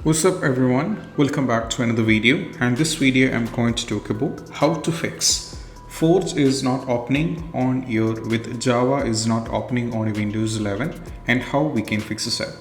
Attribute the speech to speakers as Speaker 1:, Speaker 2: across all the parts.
Speaker 1: What's up everyone, welcome back to another video, and this video I'm going to talk about how to fix Forge is not opening on your with Java is not opening on your Windows 11 and how we can fix this up.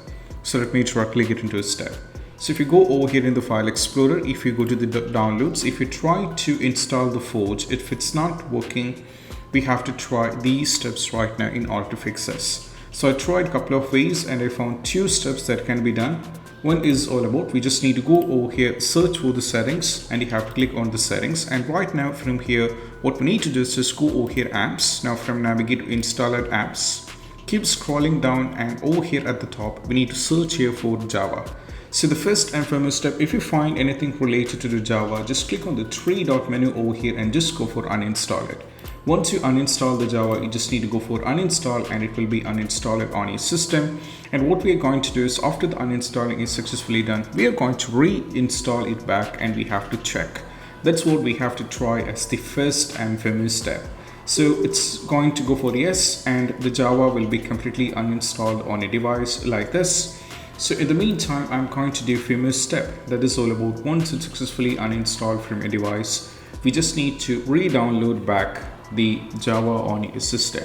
Speaker 1: So let me directly get into a step. So if you go over here in the file explorer, if you go to the downloads, if you try to install the Forge, if it's not working, we have to try these steps right now in order to fix this. So I tried a couple of ways and I found two steps that can be done. One is all about, we just need to go over here, search for the settings, and you have to click on the settings. And right now from here, what we need to do is just go over here apps. Now from navigate to installer apps, keep scrolling down, and over here at the top, we need to search here for Java. So the first and foremost step, if you find anything related to the Java, just click on the three dot menu over here and just go for uninstall it. Once you uninstall the Java, you just need to go for uninstall and it will be uninstalled on your system. And what we are going to do is, after the uninstalling is successfully done, we are going to reinstall it back and we have to check. That's what we have to try as the first and foremost step. So it's going to go for yes, and the Java will be completely uninstalled on a device like this. So in the meantime, I'm going to do a foremost step. That is all about, once it's successfully uninstalled from a device, we just need to re-download back the Java on your system.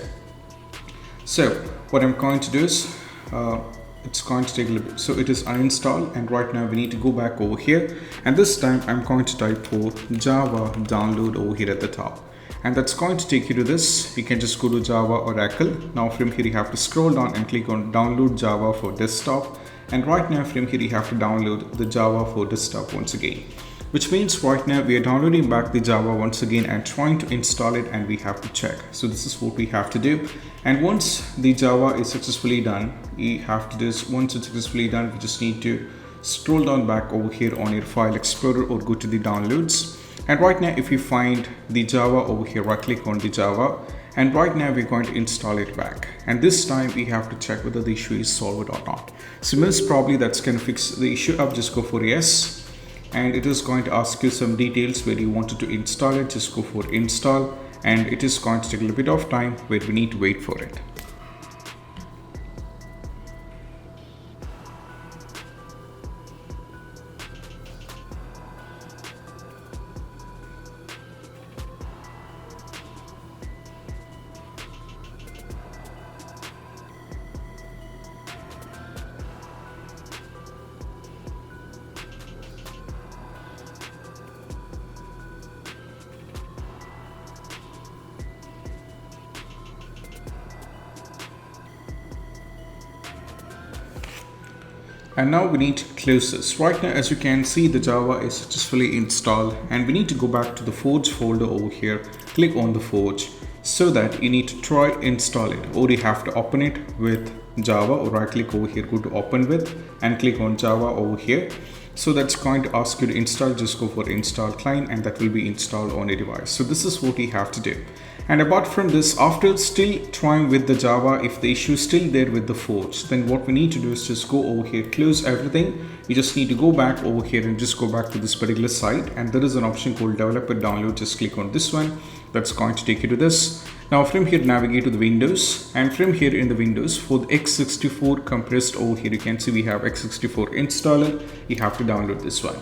Speaker 1: So what I'm going to do is, it's going to take a little bit. So it is uninstalled, and right now we need to go back over here, and this time I'm going to type for Java download over here at the top, and that's going to take you to this. You can just go to Java Oracle. Now from here you have to scroll down and click on download Java for desktop, and right now from here you have to download the Java for desktop once again. Which means right now we are downloading back the Java once again and trying to install it, and we have to check. So this is what we have to do. And once the Java is successfully done, we have to do this. Once it's successfully done, we just need to scroll down back over here on your file explorer or go to the downloads. And right now if you find the Java over here, right click on the Java, and right now we're going to install it back. And this time we have to check whether the issue is solved or not. So most probably that's going to fix the issue up. Just go for yes. And it is going to ask you some details where you wanted to install it. Just go for install, and it is going to take a little bit of time where we need to wait for it. And now we need to close this. Right now, as you can see, the Java is successfully installed, and we need to go back to the Forge folder over here, click on the Forge, so that you need to try install it, or you have to open it with Java, or right click over here, go to open with, and click on Java over here. So that's going to ask you to install. Just go for install client, and that will be installed on a device. So this is what you have to do. And apart from this, after still trying with the Java, if the issue is still there with the Forge, then what we need to do is just go over here, close everything. You just need to go back over here and just go back to this particular site, and there is an option called developer download. Just click on this one. That's going to take you to this. Now from here, navigate to the Windows, and from here in the Windows, for the x64 compressed over here, you can see we have x64 installer. You have to download this one.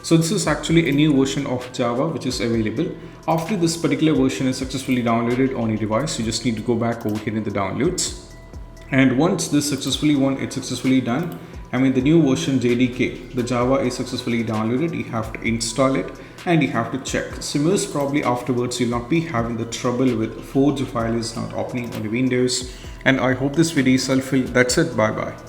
Speaker 1: So this is actually a new version of Java which is available. After this particular version is successfully downloaded on your device, you just need to go back over here in the downloads. And once this it's successfully done, the new version JDK, the Java is successfully downloaded, you have to install it and you have to check. So most probably afterwards you'll not be having the trouble with Forge file is not opening on your Windows. And I hope this video is helpful. That's it. Bye bye.